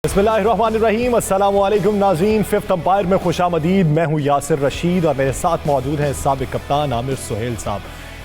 बिस्मिल्लाहिर्रहमानिर्रहीम, अस्सलामुअलैकुम नाज़रीन। फिफ्थ अंपायर में खुशामदीद। मैं हूँ यासिर रशीद और मेरे साथ मौजूद हैं साबिक कप्तान आमिर सुहेल साहब।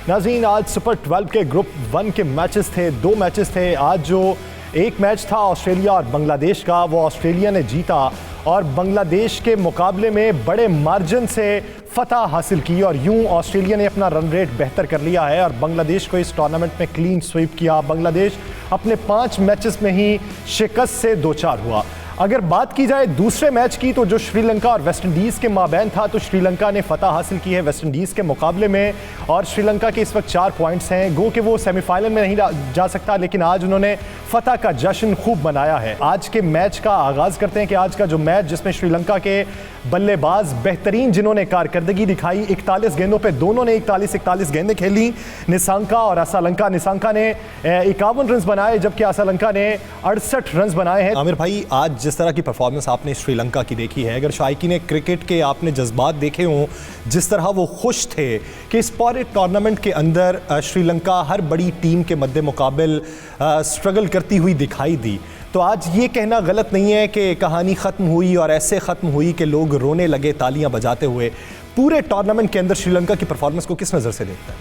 नाज़रीन, आज सुपर 12 के ग्रुप 1 के मैचेस थे, 2 मैचेस थे। आज जो एक मैच था ऑस्ट्रेलिया और बांग्लादेश का, वो ऑस्ट्रेलिया ने जीता और बांग्लादेश के मुकाबले में बड़े मार्जिन से फतह हासिल की और यूं ऑस्ट्रेलिया ने अपना रन रेट बेहतर कर लिया है और बांग्लादेश को इस टूर्नामेंट में क्लीन स्वीप किया। बांग्लादेश अपने 5 मैचेस में ही शिकस्त से दो चार हुआ। अगर बात की जाए दूसरे मैच की, तो जो श्रीलंका और वेस्ट इंडीज़ के माबैन था, तो श्रीलंका ने फतह हासिल की है वेस्ट इंडीज़ के मुकाबले में और श्रीलंका के इस वक्त 4 पॉइंट्स हैं। गो कि वो सेमीफाइनल में नहीं जा सकता, लेकिन आज उन्होंने फतह का जश्न खूब मनाया है। आज के मैच का आगाज़ करते हैं कि आज का जो मैच, जिसमें श्रीलंका के बल्लेबाज बेहतरीन जिन्होंने कारकर्दगी दिखाई, 41 गेंदों पे दोनों ने 41 गेंदें खेली, निसांका और असालंका। निसांका ने 51 रन बनाए जबकि असालंका ने 68 रन बनाए हैं। आमिर भाई, आज जिस तरह की परफॉर्मेंस आपने श्रीलंका की देखी है, अगर शायकीन क्रिकेट के आपने जज्बात देखे हों, जिस तरह वो खुश थे कि इस पूरे टूर्नामेंट के अंदर श्रीलंका हर बड़ी टीम के मद्दे मुकाबिल स्ट्रगल करती हुई दिखाई दी, तो आज ये कहना गलत नहीं है कि कहानी ख़त्म हुई और ऐसे ख़त्म हुई कि लोग रोने लगे तालियां बजाते हुए। पूरे टूर्नामेंट के अंदर श्रीलंका की परफॉर्मेंस को किस नज़र से देखते हैं?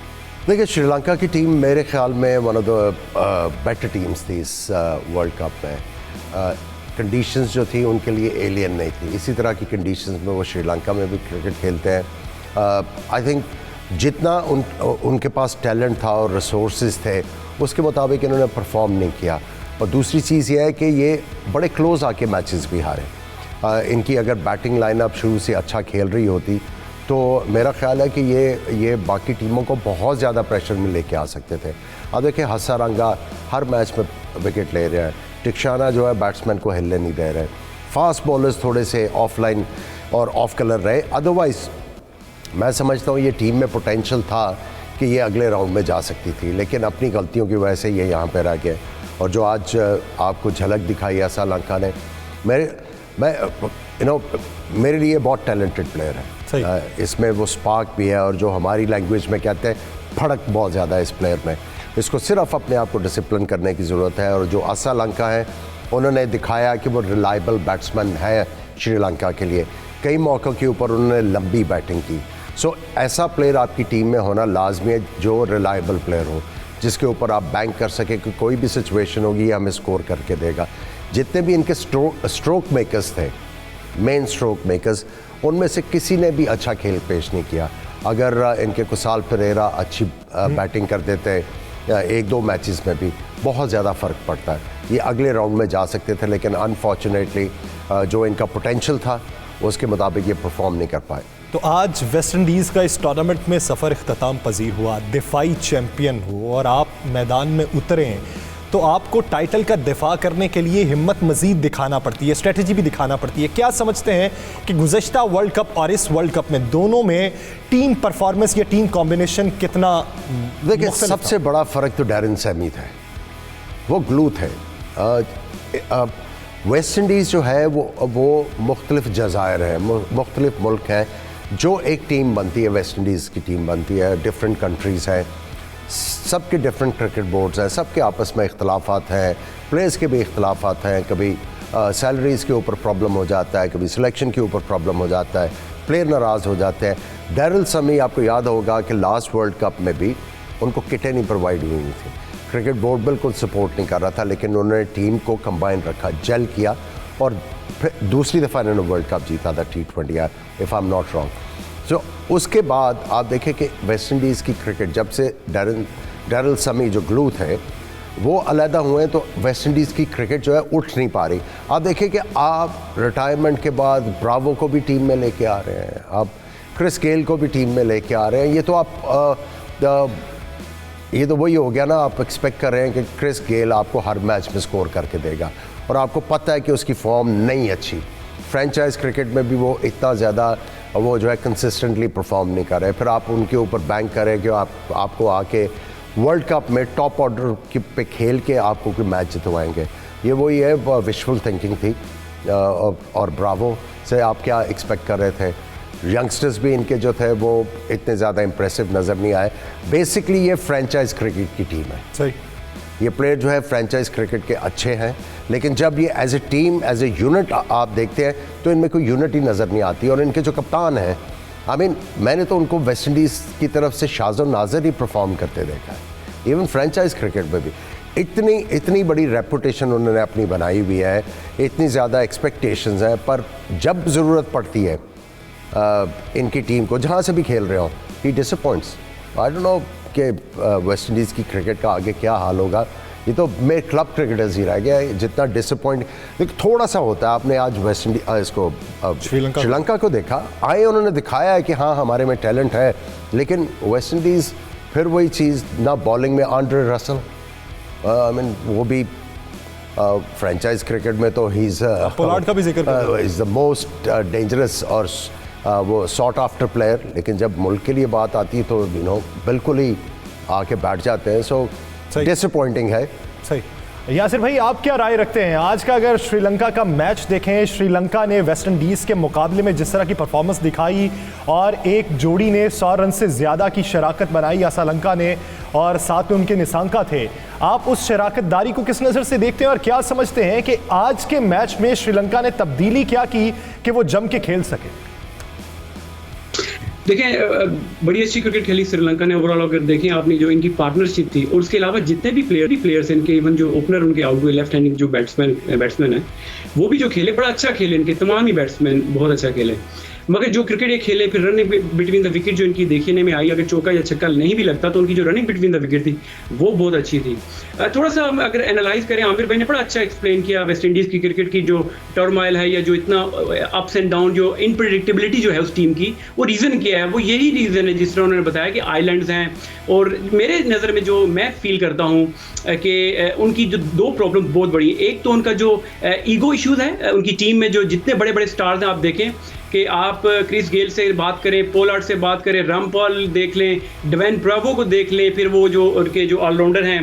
देखिए, श्रीलंका की टीम मेरे ख्याल में one of the better teams थी इस वर्ल्ड कप में। कंडीशंस जो थी उनके लिए एलियन नहीं थी। इसी तरह की कंडीशंस में वो श्रीलंका में भी क्रिकेट खेलते हैं। आई थिंक जितना उनके पास टैलेंट था और रिसोर्सेज थे, उसके मुताबिक इन्होंने परफॉर्म नहीं किया। और दूसरी चीज़ ये है कि ये बड़े क्लोज आके मैचेस भी हारे। इनकी अगर बैटिंग लाइनअप शुरू से अच्छा खेल रही होती तो मेरा ख्याल है कि ये बाकी टीमों को बहुत ज़्यादा प्रेशर में लेके आ सकते थे। अब देखिए, हसारंगा हर मैच में विकेट ले रहे हैं, टिक्शाना जो है बैट्समैन को हिलने नहीं दे रहे, फास्ट बॉलर्स थोड़े से ऑफलाइन और ऑफ कलर रहे। अदरवाइज़ मैं समझता हूँ ये टीम में पोटेंशियल था कि ये अगले राउंड में जा सकती थी, लेकिन अपनी गलतियों की वजह से ये यहाँ पर रह गए। और जो आज आपको झलक दिखाई है श्रीलंका ने, मेरे लिए बहुत टैलेंटेड प्लेयर है। इसमें वो स्पार्क भी है और जो हमारी लैंग्वेज में कहते हैं फड़क बहुत ज़्यादा है इस प्लेयर में। इसको सिर्फ अपने आप को डिसिप्लिन करने की ज़रूरत है। और जो असालंका है, उन्होंने दिखाया कि वो रिलायबल बैट्समैन है श्रीलंका के लिए। कई मौक़ों के ऊपर उन्होंने लंबी बैटिंग की। सो ऐसा प्लेयर आपकी टीम में होना लाजमी है जो रिलायबल प्लेयर हो, जिसके ऊपर आप बैंक कर सके कि कोई भी सिचुएशन होगी ये हमें स्कोर करके देगा। जितने भी इनके स्ट्रोक मेकर्स थे, मेन स्ट्रोक मेकर्स, उनमें से किसी ने भी अच्छा खेल पेश नहीं किया। अगर इनके कुसाल परेरा अच्छी बैटिंग कर देते 1-2 मैचेस में भी बहुत ज़्यादा फ़र्क पड़ता है। ये अगले राउंड में जा सकते थे, लेकिन अनफॉर्चुनेटली जो इनका पोटेंशियल था उसके मुताबिक ये परफॉर्म नहीं कर पाए। तो आज वेस्ट इंडीज़ का इस टूर्नामेंट में सफ़र इख्तिताम पजीर हुआ, दिफाई चैम्पियन हो और आप मैदान में उतरें तो आपको टाइटल का दिफा करने के लिए हिम्मत मज़ीद दिखाना पड़ती है, स्ट्रेटजी भी दिखाना पड़ती है। क्या समझते हैं कि गुज़श्ता वर्ल्ड कप और इस वर्ल्ड कप में दोनों में टीम परफॉर्मेंस या टीम कॉम्बिनेशन कितना? देखिए, सबसे बड़ा फ़र्क तो डैरेन सैमी है, वो ग्लू थे। वेस्ट इंडीज़ जो है वो मुख्तलिफ जज़ायर हैं, मुख्तलिफ मुल्क हैं, जो एक टीम बनती है, वेस्ट इंडीज़ की टीम बनती है। डिफरेंट कंट्रीज़ हैं, सबके डिफरेंट क्रिकेट बोर्ड्स हैं, सबके आपस में इख्तलाफात हैं, प्लेयर्स के भी इख्तलाफात हैं। कभी सैलरीज़ के ऊपर प्रॉब्लम हो जाता है, कभी सिलेक्शन के ऊपर प्रॉब्लम हो जाता है, प्लेयर नाराज़ हो जाते हैं। डैरिल समी, आपको याद होगा कि लास्ट वर्ल्ड कप में भी उनको किटें नहीं प्रोवाइड हुई थी, क्रिकेट बोर्ड बिल्कुल सपोर्ट नहीं कर रहा था, लेकिन उन्होंने टीम को कंबाइन रखा, जेल किया और फिर दूसरी दफ़ा इन्होंने वर्ल्ड कप जीता था T20, if I am not wrong. So उसके बाद आप देखें कि वेस्ट इंडीज़ की क्रिकेट, जब से डैरिल समी जो ग्लू थे वो अलहदा हुए, तो वेस्ट इंडीज़ की क्रिकेट जो है उठ नहीं पा रही। आप देखें कि आप रिटायरमेंट के बाद ब्रावो को भी टीम में लेके आ रहे हैं, आप क्रिस गेल को भी टीम में लेके आ रहे हैं। ये तो वही हो गया ना, आप एक्सपेक्ट कर रहे हैं कि क्रिस गेल आपको हर मैच में स्कोर करके देगा और आपको पता है कि उसकी फॉर्म नहीं अच्छी। फ्रेंचाइज क्रिकेट में भी वो इतना ज़्यादा वो जो है कंसिस्टेंटली परफॉर्म नहीं कर रहे। फिर आप उनके ऊपर बैंक करें कि आपको आके वर्ल्ड कप में टॉप ऑर्डर पे खेल के आपको कोई मैच जितवाएंगे। ये वही है, विशफुल थिंकिंग थी। और ब्रावो से आप क्या एक्सपेक्ट कर रहे थे? यंगस्टर्स भी इनके जो थे वो इतने ज़्यादा इंप्रेसिव नज़र नहीं आए। बेसिकली ये फ्रेंचाइज क्रिकेट की टीम है। सही, ये प्लेयर जो है फ्रेंचाइज क्रिकेट के अच्छे हैं, लेकिन जब ये as a team as a unit आप देखते हैं तो इनमें कोई यूनिटी नज़र नहीं आती। और इनके जो कप्तान हैं, मैंने तो उनको वेस्ट इंडीज़ की तरफ से शाज़ नाज़र ही परफॉर्म करते देखा है। इवन फ्रेंचाइज क्रिकेट में भी इतनी बड़ी रेपुटेशन उन्होंने अपनी बनाई हुई है, इतनी ज़्यादा एक्सपेक्टेशंस हैं, पर जब ज़रूरत पड़ती है इनकी टीम को, जहाँ से भी खेल रहे हो, ही डिसअपॉइंट्स। आई डोंट नो कि वेस्ट इंडीज़ की क्रिकेट का आगे क्या हाल होगा। ये तो मेरे क्लब क्रिकेटर्स ही रह गया है जितना डिसअपॉइंट थोड़ा सा होता है। आपने आज वेस्ट इंडीज इसको श्रीलंका को देखा, आए उन्होंने दिखाया है कि हाँ हमारे में टैलेंट है, लेकिन वेस्ट इंडीज़ फिर वही चीज़, ना बॉलिंग में आंड्रे रसल, वो भी फ्रेंचाइज क्रिकेट में तो ही इज़ पोलार्ड का भी जिक्र इज़ द मोस्ट डेंजरस और वो सॉट आफ्टर प्लेयर, लेकिन जब मुल्क के लिए बात आती है तो बिल्कुल ही आके बैठ जाते हैं। सो डिसअपॉइंटिंग है। सही। यासिर भाई, आप क्या राय रखते हैं आज का? अगर श्रीलंका का मैच देखें, श्रीलंका ने वेस्ट इंडीज़ के मुकाबले में जिस तरह की परफॉर्मेंस दिखाई और एक जोड़ी ने 100 रन से ज़्यादा की शराकत बनाई श्रीलंका ने, और साथ में उनके निशांका थे, आप उस शराकतदारी को किस नज़र से देखते हैं और क्या समझते हैं कि आज के मैच में श्रीलंका ने तब्दीली क्या की कि वो जम के खेल सके? देखें, बड़ी अच्छी क्रिकेट खेली श्रीलंका ने ओवरऑल। अगर देखें आपने जो इनकी पार्टनरशिप थी, और उसके अलावा जितने भी प्लेयर्स इनके, इवन जो ओपनर उनके आउट हुए लेफ्ट हैंडिंग जो बैट्समैन है, वो भी जो खेले बड़ा अच्छा खेले। इनके तमाम ही बैट्समैन बहुत अच्छा खेले, मगर जो क्रिकेट ये खेले, फिर रनिंग बिटवीन द विकेट जो इनकी देखने में आई, अगर चौका या छक्का नहीं भी लगता तो उनकी जो रनिंग बिटवीन द विकेट थी वो बहुत अच्छी थी। थोड़ा सा अगर एनालाइज करें, आमिर भाई ने बड़ा अच्छा एक्सप्लेन किया वेस्ट इंडीज़ की क्रिकेट की जो टर्मोइल है, या जो इतना अप्स एंड डाउन, जो इनप्रेडिक्टेबिलिटी जो है उस टीम की, वो रीज़न क्या है? वो यही रीज़न है जिस तरह उन्होंने बताया कि आइलैंड्स हैं। और मेरे नज़र में जो मैं फील करता हूँ कि उनकी जो दो प्रॉब्लम बहुत बड़ी है। एक तो उनका जो ईगो इश्यूज़ है उनकी टीम में, जो जितने बड़े बड़े स्टार्स हैं आप देखें कि आप क्रिस गेल से बात करें, पोलार्ड से बात करें, रामपाल देख लें, डवेन ब्रावो को देख लें, फिर वो जो उनके जो ऑलराउंडर हैं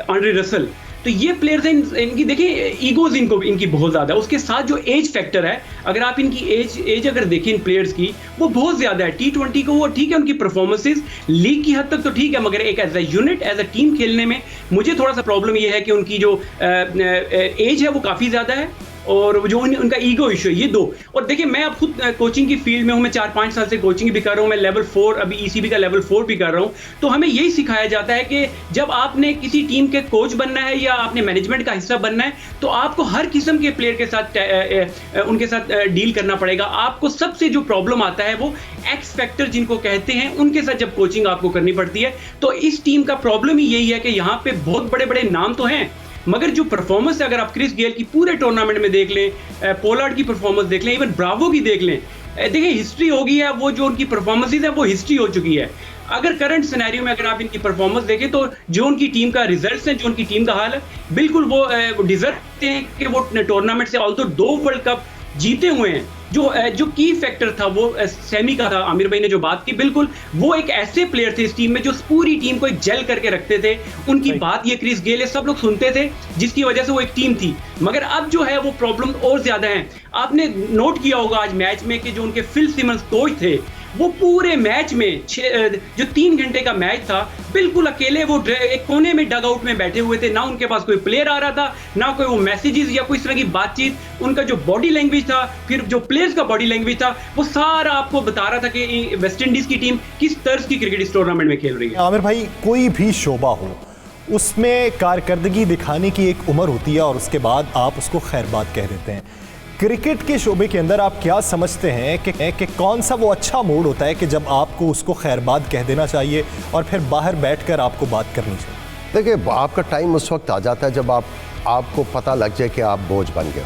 आंड्रे रसल, तो ये प्लेयर्स हैं इनकी देखें ईगोज इनकी बहुत ज़्यादा है। उसके साथ जो एज फैक्टर है, अगर आप इनकी एज अगर देखें इन प्लेयर्स की, वो बहुत ज़्यादा है। T20 को वो ठीक है, उनकी परफॉर्मेंसेस लीग की हद तक तो ठीक है, मगर एक as a unit as a team खेलने में मुझे थोड़ा सा प्रॉब्लम ये है कि उनकी जो एज है वो काफ़ी ज़्यादा है, और जो उनका ईगो इशू है, ये दो। और देखिए, मैं अब खुद कोचिंग की फील्ड में हूँ, मैं 4-5 साल से कोचिंग भी कर रहा हूँ, मैं लेवल 4 अभी ECB का लेवल 4 भी कर रहा हूँ। तो हमें यही सिखाया जाता है कि जब आपने किसी टीम के कोच बनना है या आपने मैनेजमेंट का हिस्सा बनना है, तो आपको हर किस्म के प्लेयर के साथ उनके साथ डील करना पड़ेगा। आपको सबसे जो प्रॉब्लम आता है वो एक्स फैक्टर जिनको कहते हैं, उनके साथ जब कोचिंग आपको करनी पड़ती है। तो इस टीम का प्रॉब्लम ही यही है कि यहाँ पे बहुत बड़े बड़े नाम तो हैं, मगर जो परफॉर्मेंस है, अगर आप क्रिस गेल की पूरे टूर्नामेंट में देख लें, पोलार्ड की परफॉर्मेंस देख लें, इवन ब्रावो की देख लें, देखिए हिस्ट्री हो गई है। वो जो उनकी परफॉर्मेंसेज है वो हिस्ट्री हो चुकी है। अगर करंट सिनेरियो में अगर आप इनकी परफॉर्मेंस देखें तो जो उनकी टीम का रिजल्ट्स है, जो उनकी टीम का हाल है, बिल्कुल वो डिजर्व करते हैं कि वो टूर्नामेंट से ऑल्दो 2 वर्ल्ड कप जीते हुए हैं। जो की फैक्टर था वो सेमी का था, आमिर भाई ने जो बात की, बिल्कुल वो एक ऐसे प्लेयर थे इस टीम में जो पूरी टीम को एक जेल करके रखते थे। उनकी बात ये क्रिस गेल सब लोग सुनते थे, जिसकी वजह से वो एक टीम थी। मगर अब जो है वो प्रॉब्लम और ज्यादा है। आपने नोट किया होगा आज मैच में कि जो उनके फिल सिमंस कोच थे, वो पूरे मैच में जो 3 घंटे का मैच था, बिल्कुल अकेले वो एक कोने में डग आउट में बैठे हुए थे। ना उनके पास कोई प्लेयर आ रहा था, ना कोई वो मैसेजेस या कोई इस तरह की बातचीत। उनका जो बॉडी लैंग्वेज था, फिर जो प्लेयर्स का बॉडी लैंग्वेज था, वो सारा आपको बता रहा था कि वेस्ट इंडीज की टीम किस तर्ज की क्रिकेट इस टूर्नामेंट में खेल रही है। आमिर भाई, कोई भी शोबा हो, उसमें कारकर्दगी दिखाने की एक उम्र होती है और उसके बाद आप उसको खैरबाद कह देते हैं। क्रिकेट के शोबे के अंदर आप क्या समझते हैं कि कौन सा वो अच्छा मोड होता है कि जब आपको उसको खैरबाद कह देना चाहिए और फिर बाहर बैठकर आपको बात करनी चाहिए? देखिए, आपका टाइम उस वक्त आ जाता है जब आपको पता लग जाए कि आप बोझ बन गए,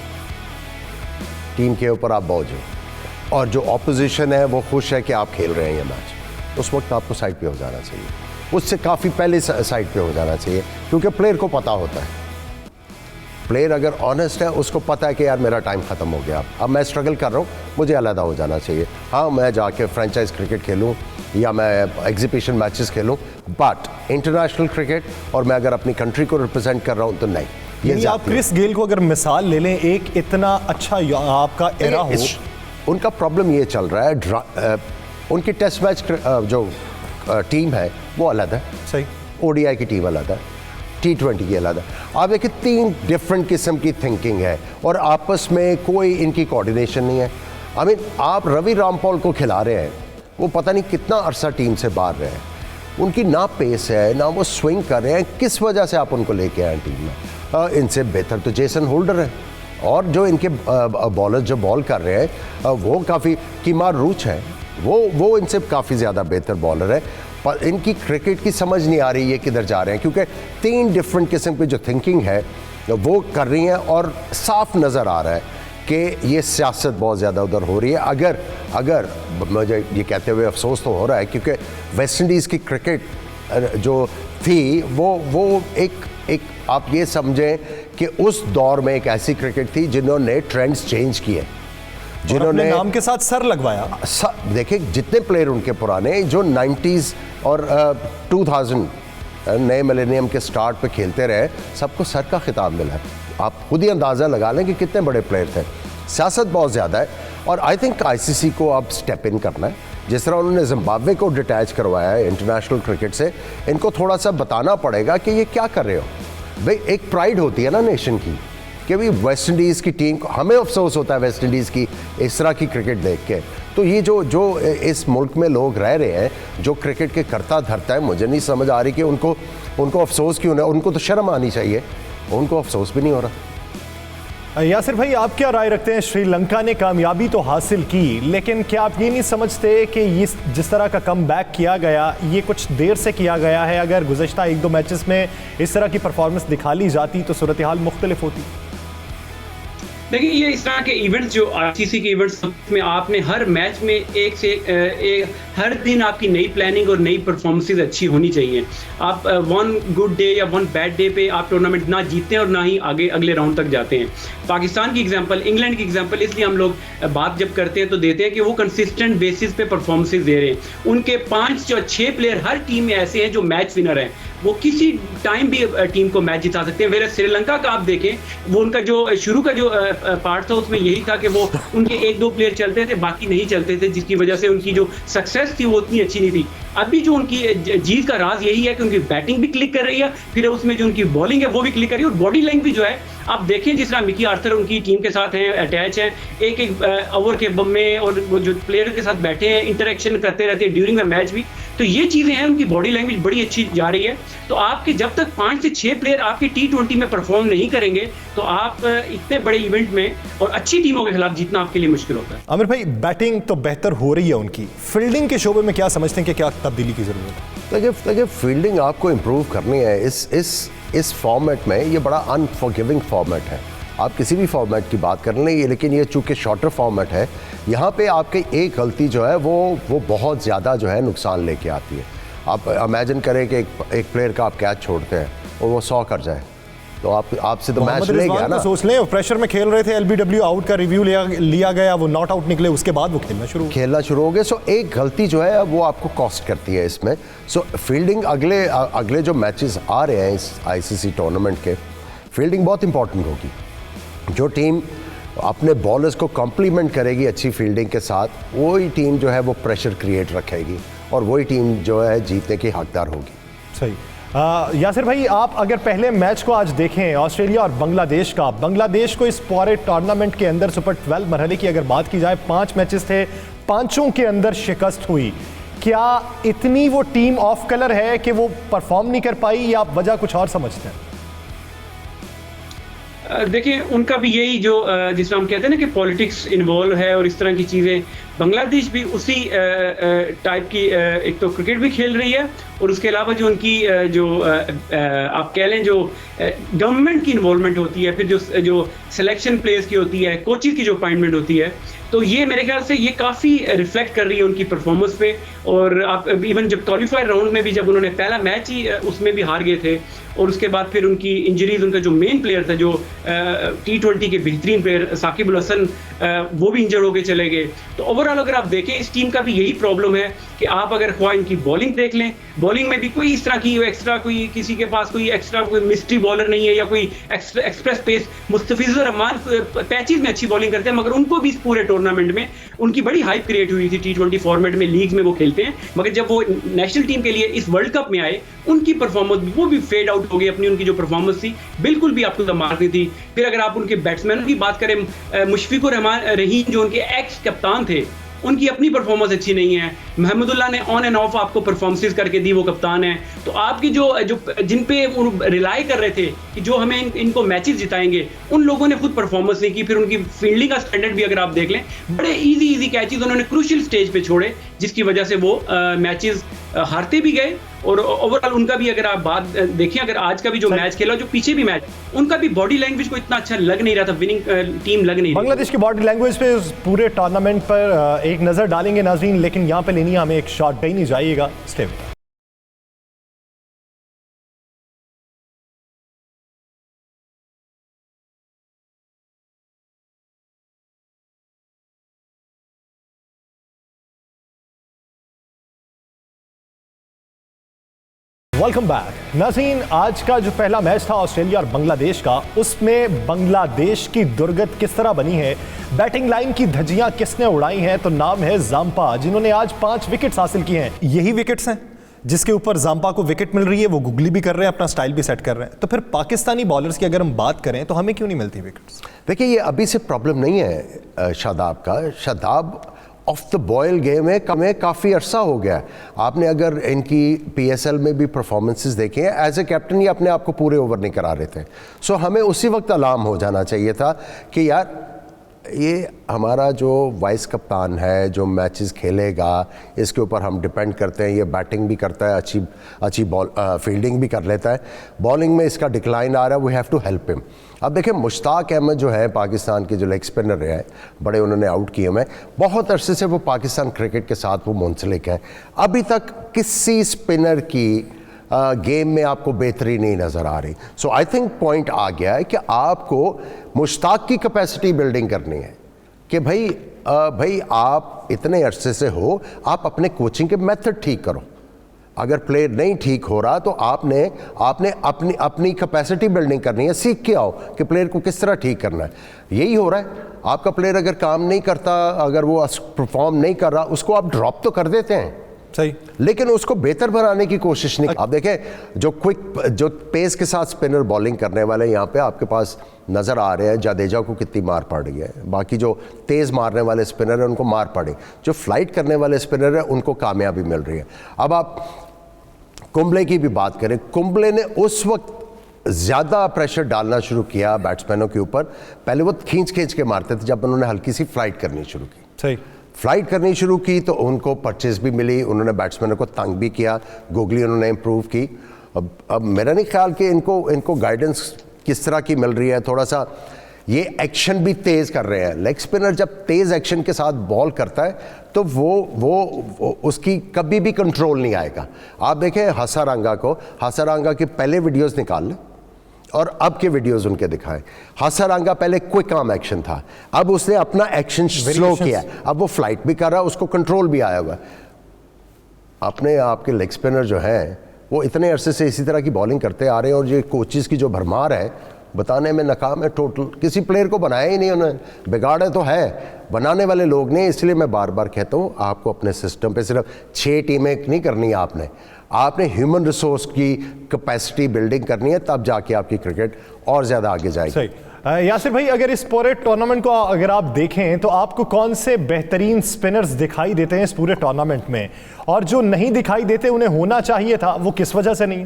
टीम के ऊपर आप बोझ हो, और जो ऑपोजिशन है वो खुश है कि आप खेल रहे हैं ये मैच, उस वक्त आपको साइड पे हो जाना चाहिए। उससे काफ़ी पहले साइड पे हो जाना चाहिए, क्योंकि प्लेयर को पता होता है। प्लेयर अगर ऑनेस्ट है, उसको पता है कि यार मेरा टाइम ख़त्म हो गया, अब मैं स्ट्रगल कर रहा हूँ, मुझे अलहदा हो जाना चाहिए। हाँ, मैं जाके फ्रेंचाइज क्रिकेट खेलूँ या मैं एग्जीबिशन मैचेस खेलूँ, बट इंटरनेशनल क्रिकेट और मैं अगर अपनी कंट्री को रिप्रेजेंट कर रहा हूँ तो नहीं। ये आप क्रिस गेल को अगर मिसाल ले लें, एक इतना अच्छा आपका एरा हो, उनका प्रॉब्लम ये चल रहा है, उनकी टेस्ट मैच जो टीम है वो अलग है, सही, ODI की टीम अलग है, T20 की अलग है। आप देखिए 3 डिफरेंट किस्म की थिंकिंग है और आपस में कोई इनकी कोऑर्डिनेशन नहीं है। आई मीन आप रवि रामपाल को खिला रहे हैं, वो पता नहीं कितना अरसा टीम से बाहर रहे हैं, उनकी ना पेस है ना वो स्विंग कर रहे हैं, किस वजह से आप उनको लेके आए टीम में? इनसे बेहतर तो जेसन होल्डर है और जो इनके बॉलर जो बॉल कर रहे हैं वो काफ़ी, कीमार रूच है, वो इनसे काफ़ी ज़्यादा बेहतर बॉलर है। पर इनकी क्रिकेट की समझ नहीं आ रही है किधर जा रहे हैं, क्योंकि 3 डिफरेंट किस्म की जो थिंकिंग है वो कर रही हैं और साफ नज़र आ रहा है कि ये सियासत बहुत ज़्यादा उधर हो रही है। अगर मुझे ये कहते हुए अफसोस तो हो रहा है, क्योंकि वेस्ट इंडीज़ की क्रिकेट जो थी वो एक आप ये समझें कि उस दौर में एक ऐसी क्रिकेट थी जिन्होंने ट्रेंड्स चेंज किए, जिन्होंने नाम के साथ सर लगवाया। देखिए जितने प्लेयर उनके पुराने जो 90s और 2000 नए मिलेनियम के स्टार्ट पे खेलते रहे, सबको सर का खिताब मिला है। आप खुद ही अंदाज़ा लगा लें कि कितने बड़े प्लेयर थे। सियासत बहुत ज़्यादा है और आई थिंक आईसीसी को अब स्टेप इन करना है। जिस तरह उन्होंने जिम्बाब्वे को डिटैच करवाया है इंटरनेशनल क्रिकेट से, इनको थोड़ा सा बताना पड़ेगा कि ये क्या कर रहे हो भाई। एक प्राइड होती है ना नेशन की कि भाई वेस्ट इंडीज़ की टीम को, हमें अफसोस होता है वेस्ट इंडीज़ की इस तरह की क्रिकेट देख के। तो ये जो इस मुल्क में लोग रह रहे हैं, जो क्रिकेट के करता धरता है, मुझे नहीं समझ आ रही कि उनको अफसोस क्यों नहीं। उनको तो शर्म आनी चाहिए, उनको अफसोस भी नहीं हो रहा। यासिर भाई, आप क्या राय रखते हैं? श्रीलंका ने कामयाबी तो हासिल की, लेकिन क्या आप ये नहीं समझते कि ये जिस तरह का कम बैक किया गया, ये कुछ देर से किया गया है? अगर गुज़श्ता 1-2 मैचेस में इस तरह की परफॉर्मेंस दिखा ली जाती तो सूरत हाल मुख्तलिफ होती। देखिए, ये इस तरह के इवेंट्स जो आईसीसी के इवेंट्स में आपने हर मैच में एक से हर दिन आपकी नई प्लानिंग और नई परफॉर्मेंसेज अच्छी होनी चाहिए। आप वन गुड डे या वन बैड डे पे आप टूर्नामेंट ना जीतते हैं और ना ही आगे अगले राउंड तक जाते हैं। पाकिस्तान की एग्जांपल, इंग्लैंड की एग्जांपल इसलिए हम लोग बात जब करते हैं तो देते हैं कि वो कंसिस्टेंट बेसिस पे परफॉर्मेंसेज दे रहे हैं। उनके 5 या 6 प्लेयर हर टीम में ऐसे हैं जो मैच विनर हैं, वो किसी टाइम भी टीम को मैच जिता सकते हैं। मेरे श्रीलंका का आप देखें, वो उनका जो शुरू का जो पार्ट था उसमें यही था कि वो उनके 1-2 प्लेयर चलते थे, बाकी नहीं चलते थे, जिसकी वजह से उनकी जो सक्सेस थी वो उतनी अच्छी नहीं थी। अभी जो उनकी जीत का राज यही है कि उनकी बैटिंग भी क्लिक कर रही है, फिर उसमें जो उनकी बॉलिंग है वो भी क्लिक कर रही है, और बॉडी लैंग्वेज जो है आप देखें, जिस तरह मिकी आर्थर उनकी टीम के साथ हैं, अटैच हैं, एक ओवर के में, और वो जो प्लेयर के साथ बैठे हैं, इंटरेक्शन करते रहते हैं ड्यूरिंग द मैच भी। तो ये चीज़ें हैं, उनकी बॉडी लैंग्वेज बड़ी अच्छी जा रही है। तो आपके जब तक 5 से 6 प्लेयर आपके T20 में परफॉर्म नहीं करेंगे तो आप इतने बड़े इवेंट में और अच्छी टीमों के खिलाफ जीतना आपके लिए मुश्किल होता है। आमिर भाई, बैटिंग तो बेहतर हो रही है उनकी, फील्डिंग के शोबे में क्या समझते हैं कि क्या तब्दीली की जरूरत है? देखिए फील्डिंग आपको इम्प्रूव करनी है। इस फॉर्मेट में ये बड़ा अनफॉरगिविंग फॉर्मेट है। आप किसी भी फॉर्मेट की बात कर लें, लेकिन ये चूँकि शॉर्टर फॉर्मेट है, यहाँ पे आपकी एक गलती जो है वो बहुत ज़्यादा जो है नुकसान लेके आती है। आप इमेजिन करें कि एक प्लेयर का आप कैच छोड़ते हैं और वो 100 कर जाए, तो आपसे तो मैच ले गया ना। सोच लें, प्रेशर में खेल रहे थे, LBW आउट का रिव्यू लिया गया, वो नॉट आउट निकले, उसके बाद वो खेलना शुरू हो गए। सो एक गलती जो है वो आपको कॉस्ट करती है इसमें। सो फील्डिंग अगले जो मैचेस आ रहे हैं इस ICC टूर्नामेंट के, फील्डिंग बहुत इंपॉर्टेंट होगी। जो टीम अपने बॉलर्स को कॉम्प्लीमेंट करेगी अच्छी फील्डिंग के साथ, वही टीम जो है वो प्रेशर क्रिएट रखेगी और वही टीम जो है जीतने की हकदार होगी। सही। यासिर भाई, आप अगर पहले मैच को आज देखें, ऑस्ट्रेलिया और बांग्लादेश का, बांग्लादेश को इस पूरे टूर्नामेंट के अंदर सुपर 12 मरहले की अगर बात की जाए, 5 मैचेस थे, 5 के अंदर शिकस्त हुई। क्या इतनी वो टीम ऑफ कलर है कि वो परफॉर्म नहीं कर पाई, या आप वजह कुछ और समझते हैं? देखिए, उनका भी यही जो जिसमें हम कहते हैं ना कि पॉलिटिक्स इन्वॉल्व है और इस तरह की चीज़ें, बांग्लादेश भी उसी टाइप की एक तो क्रिकेट भी खेल रही है, और उसके अलावा जो उनकी आप कह लें जो गवर्नमेंट की इन्वॉल्वमेंट होती है, फिर जो सिलेक्शन प्लेयर्स की होती है, कोचेस की जो अपॉइंटमेंट होती है, तो ये मेरे ख्याल से ये काफ़ी रिफ्लेक्ट कर रही है उनकी परफॉर्मेंस पे। और आप इवन जब क्वालिफायर राउंड में भी जब उन्होंने पहला मैच ही उसमें भी हार गए थे, और उसके बाद फिर उनकी इंजरीज, उनका जो मेन प्लेयर था, जो T20 के बेहतरीन प्लेयर साकिब अल हसन, वो भी इंजर्ड होकर चले गए। तो ओवरऑल अगर आप देखें, इस टीम का भी यही प्रॉब्लम है कि आप अगर ख्वाह इनकी बॉलिंग देख लें, बॉलिंग में भी कोई इस तरह की एक्स्ट्रा कोई किसी के पास कोई एक्स्ट्रा कोई मिस्ट्री बॉलर नहीं है या कोई express pace. Mustafizur Rahman patches में अच्छी बॉलिंग करते हैं, मगर उनको भी इस पूरे टूर्नामेंट में उनकी बड़ी हाइप क्रिएट हुई थी। T20 फॉर्मेट में लीग में वो खेलते हैं, मगर जब वो नेशनल टीम के लिए इस वर्ल्ड कप में आए उनकी परफॉर्मेंस वो भी फेड आउट हो गई। अपनी उनकी जो परफॉर्मेंस थी बिल्कुल भी आपको मारती थी। फिर अगर आप उनके बैट्समैनों की बात करें, मुशफिकुर रहमान रहीम जो उनके एक्स कप्तान थे, उनकी अपनी परफॉर्मेंस अच्छी नहीं है। महमूदुल्लाह ने ऑन एंड ऑफ आपको परफॉर्मेंसेस करके दी, वो कप्तान है। तो आपकी जो जिन पे रिलाई कर रहे थे कि जो हमें इनको मैचेस जिताएंगे, उन लोगों ने खुद परफॉर्मेंस नहीं की। फिर उनकी फील्डिंग का स्टैंडर्ड भी अगर आप देख लें, बड़े इजी कैचेस उन्होंने क्रूशियल स्टेज पे छोड़े, जिसकी वजह से वो मैचेस हारते भी गए। और ओवरऑल उनका भी अगर आप बात देखें, अगर आज का भी जो मैच खेला, जो पीछे भी मैच, उनका भी बॉडी लैंग्वेज को इतना अच्छा लग नहीं रहा था, विनिंग टीम लग नहीं रही। बांग्लादेश की बॉडी लैंग्वेज पे पूरे टूर्नामेंट पर एक नज़र डालेंगे नाज़रीन, लेकिन यहाँ पे लेनी हमें एक शॉट, कहीं नहीं जाइएगा, stay with us. Welcome back नाज़रीन। आज का जो पहला मैच था ऑस्ट्रेलिया और बांग्लादेश का, उसमें बांग्लादेश की दुर्गत किस तरह बनी है, बैटिंग लाइन की धज्जियां किसने उड़ाई हैं, तो नाम है जाम्पा, जिन्होंने आज 5 विकेट्स हासिल किए हैं। यही विकेट्स हैं जिसके ऊपर जाम्पा को विकेट मिल रही है, वो गुगली भी कर रहे हैं, अपना स्टाइल भी सेट कर रहे हैं। तो फिर पाकिस्तानी बॉलर्स की अगर हम बात करें तो हमें क्यों नहीं मिलती विकेट्स? देखिए, ये अभी से प्रॉब्लम नहीं है शादाब का। Shadab of the ball game में काफ़ी अरसा हो गया। आपने अगर इनकी PSL में भी परफॉर्मेंसेस देखे हैं, एज ए कैप्टन ये अपने आप को पूरे ओवर नहीं करा रहे थे। सो हमें उसी वक्त अलार्म हो जाना चाहिए था कि यार ये हमारा जो वाइस कप्तान है, जो मैचेस खेलेगा, इसके ऊपर हम डिपेंड करते हैं। ये बैटिंग भी करता है, अच्छी फील्डिंग भी कर लेता है, बॉलिंग में इसका डिक्लाइन आ रहा है, we have to help him. अब देखिए, मुश्ताक अहमद जो है पाकिस्तान के जो लेग स्पिनर है, बड़े उन्होंने आउट किए हैं। बहुत अरसे से वो पाकिस्तान क्रिकेट के साथ वो मुंसलिक है। अभी तक किसी स्पिनर की गेम में आपको बेहतरी नहीं नज़र आ रही। सो आई थिंक पॉइंट आ गया है कि आपको मुश्ताक की कैपेसिटी बिल्डिंग करनी है कि भाई आप इतने अरसे से हो, आप अपने कोचिंग के मेथड ठीक करो। अगर प्लेयर नहीं ठीक हो रहा तो आपने अपनी कैपेसिटी बिल्डिंग करनी है, सीख के आओ कि प्लेयर को किस तरह ठीक करना है। यही हो रहा है, आपका प्लेयर अगर काम नहीं करता, अगर वो परफॉर्म नहीं कर रहा, उसको आप ड्रॉप तो कर देते हैं, सही, लेकिन उसको बेहतर बनाने की कोशिश नहीं। आप देखें, जो पेस के साथ स्पिनर बॉलिंग करने वाले यहाँ पे आपके पास नज़र आ रहे हैं, जाडेजा को कितनी मार पड़ रही है, बाकी जो तेज़ मारने वाले स्पिनर हैं उनको मार पड़ी, जो फ्लाइट करने वाले स्पिनर हैं उनको कामयाबी मिल रही है। अब आप कुंबले की भी बात करें, कुंबले ने उस वक्त ज़्यादा प्रेशर डालना शुरू किया बैट्समैनों के ऊपर, पहले वो खींच के मारते थे, जब उन्होंने हल्की सी फ्लाइट करनी शुरू की। सही, फ्लाइट करनी शुरू की तो उनको परचेज भी मिली, उन्होंने बैट्समैनों को तंग भी किया, गुगली उन्होंने इम्प्रूव की। अब मेरा नहीं ख्याल कि इनको गाइडेंस किस तरह की मिल रही है। थोड़ा सा ये एक्शन भी तेज़ कर रहे हैं। लेग स्पिनर जब तेज़ एक्शन के साथ बॉल करता है तो वो उसकी कभी भी कंट्रोल नहीं आएगा। आप देखें हसारंगा के पहले वीडियोस निकाल लें और अब के वीडियोस उनके दिखाएं। हसारंगा पहले क्विक आर्म एक्शन था, अब उसने अपना एक्शन स्लो किया, अब वो फ्लाइट भी कर रहा है, उसको कंट्रोल भी आया हुआ। अपने आपके लेग स्पिनर जो हैं वो इतने अरसे से इसी तरह की बॉलिंग करते आ रहे हैं, और ये कोचेस की जो भरमार है, बताने में नाकाम है टोटल। किसी प्लेयर को बनाया ही नहीं उन्होंने, बिगाड़ा तो है, बनाने वाले लोग नहीं। इसलिए मैं बार बार कहता हूँ, आपको अपने सिस्टम पे सिर्फ 6 टीमें नहीं करनी, आपने ह्यूमन रिसोर्स की कैपेसिटी बिल्डिंग करनी है, तब जाके आपकी क्रिकेट और ज़्यादा आगे जाएगी। सही। यासिर भाई, अगर इस पूरे टूर्नामेंट को अगर आप देखें तो आपको कौन से बेहतरीन स्पिनर्स दिखाई देते हैं इस पूरे टूर्नामेंट में, और जो नहीं दिखाई देते, उन्हें होना चाहिए था, वो किस वजह से नहीं?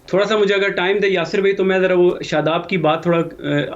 थोड़ा सा मुझे अगर टाइम दे यासिर भाई, तो मैं ज़रा वो शादाब की बात थोड़ा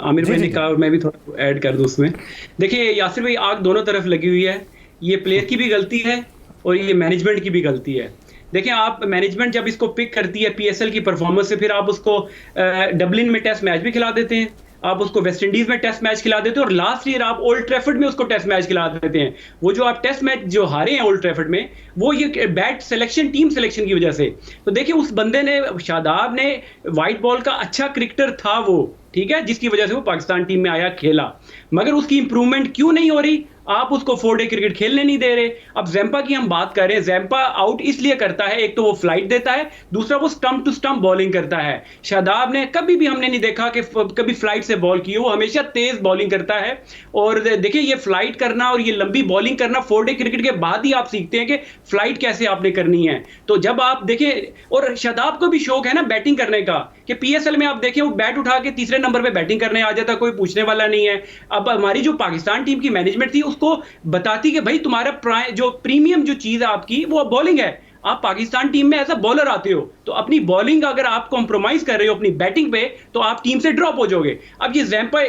आमिर भाई ने कहा और मैं भी थोड़ा ऐड कर दूं उसमें। देखिए यासिर भाई, आग दोनों तरफ लगी हुई है। ये प्लेयर की भी गलती है और ये मैनेजमेंट की भी गलती है। देखिए, आप मैनेजमेंट जब इसको पिक करती है PSL की परफॉर्मेंस से, फिर आप उसको डबलिन में टेस्ट मैच भी खिला देते हैं, आप उसको वेस्ट इंडीज में टेस्ट मैच खिला देते हैं, और लास्ट ईयर आप ओल्ड ट्रैफर्ड में उसको टेस्ट मैच खिला देते हैं। वो जो आप टेस्ट मैच जो हारे हैं ओल्ड ट्रैफर्ड में, वो ये बैट सिलेक्शन, टीम सिलेक्शन की वजह से। तो देखिए, उस बंदे ने, शादाब ने, वाइट बॉल का अच्छा क्रिकेटर था वो, ठीक है, जिसकी वजह से वो पाकिस्तान टीम में आया, खेला, मगर उसकी इंप्रूवमेंट क्यों नहीं हो रही? आप उसको 4 डे क्रिकेट खेलने नहीं दे रहे। अब जैम्पा की हम बात करें, जैम्पा आउट इसलिए करता है, एक तो वो फ्लाइट देता है, दूसरा वो स्टंप टू स्टंप बॉलिंग करता है। शादाब ने कभी भी हमने नहीं देखा कि कभी फ्लाइट से बॉल की, वो हमेशा तेज बॉलिंग करता है। और देखिए ये फ्लाइट करना और ये लंबी बॉलिंग करना 4 डे क्रिकेट के बाद ही आप सीखते हैं कि फ्लाइट कैसे आपने करनी है। तो जब आप देखें, और शादाब को भी शौक है ना बैटिंग करने का, कि पीएसएल में आप देखें वो बैट उठा के तीसरे नंबर पे बैटिंग करने आ जाता, कोई पूछने वाला नहीं है। अब हमारी जो पाकिस्तान टीम की मैनेजमेंट थी उसको बताती कि भाई तुम्हारा जो प्रीमियम जो चीज है आपकी वो बॉलिंग है, आप पाकिस्तान टीम में एज अ बॉलर आते हो, तो अपनी बॉलिंग अगर आप कॉम्प्रोमाइज कर रहे हो अपनी बैटिंग पे तो आप टीम से ड्रॉप हो जाओगे। अब ये जैम्पा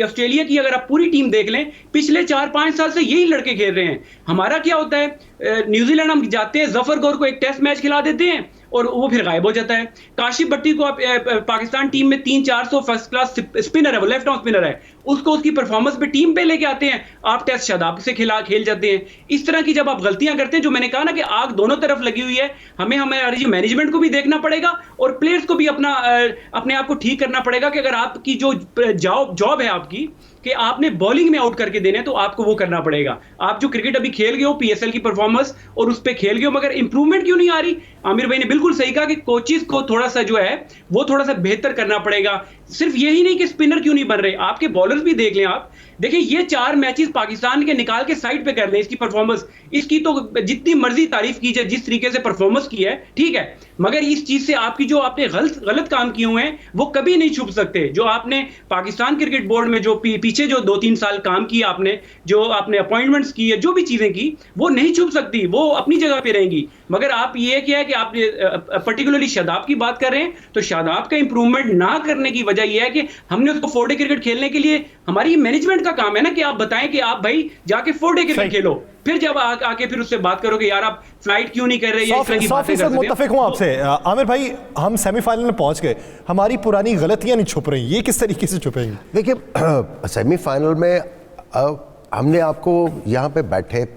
ऑस्ट्रेलिया की अगर आप पूरी टीम देख लें, पिछले 4-5 साल से यही लड़के खेल रहे हैं। हमारा क्या होता है, न्यूजीलैंड हम जाते हैं, जफर गौर को एक टेस्ट मैच खिला देते हैं और वो फिर गायब हो जाता है। काशिफ भट्टी को आप पाकिस्तान टीम में 300-400 फर्स्ट क्लास स्पिनर है, वो लेफ्ट आर्म स्पिनर है, उसको उसकी परफॉर्मेंस पे टीम पे लेके आते हैं, आप टेस्ट शादाब से खेल जाते हैं। इस तरह की जब आप गलतियां करते हैं, जो मैंने कहा ना कि आग दोनों तरफ लगी हुई है, हमें हमारी मैनेजमेंट को भी देखना पड़ेगा और प्लेयर्स को भी अपने आप को ठीक करना पड़ेगा कि अगर आपकी जो जॉब है आपकी कि आपने बॉलिंग में आउट करके देने, तो आपको वो करना पड़ेगा। आप जो क्रिकेट अभी खेल गए हो पीएसएल की परफॉर्मेंस और उस पे खेल गए हो, मगर इंप्रूवमेंट क्यों नहीं आ रही? आमिर भाई ने बिल्कुल सही कहा कि कोचेस को थोड़ा सा जो है वो थोड़ा सा बेहतर करना पड़ेगा। सिर्फ यही नहीं कि स्पिनर क्यों नहीं बन रहे, आपके बॉलर्स भी देख लें। आप देखिए ये 4 मैचेस पाकिस्तान के निकाल के साइड पे कर लें, इसकी परफॉर्मेंस, इसकी तो जितनी मर्जी तारीफ की जाए, जिस तरीके से परफॉर्मेंस की है ठीक है, मगर इस चीज से आपकी जो आपने गलत काम किए हुए हैं वो कभी नहीं छुप सकते। जो आपने पाकिस्तान क्रिकेट बोर्ड में जो पीछे जो 2-3 साल काम किया आपने, जो आपने अपॉइंटमेंट्स की है, जो भी चीजें की, वो नहीं छुप सकती, वो अपनी जगह पे रहेंगी। मगर आप ये क्या है कि आप पर्टिकुलरली शादाब की बात कर रहे हैं, तो शादाब का इंप्रूवमेंट ना करने की वजह यह है कि हमने उसको 4 डे क्रिकेट खेलने के लिए, हमारी मैनेजमेंट का काम है ना कि आप बताएं कि आप भाई जाके 4 डे क्रिकेट खेलो, फिर जब आके फिर उससे बात करोगे यार आप फ्लाइट क्यों नहीं कर रहे, ये इस तरह की बातें कर रहे हैं। मुत्तफिक हूं आपसे। आमिर भाई, हम सेमीफाइनल में पहुंच गए, हमारी पुरानी गलतियां नहीं छुप रही, ये किस तरीके से छुपेंगी? देखिए सेमीफाइनल में हमने आपको यहाँ पे बैठे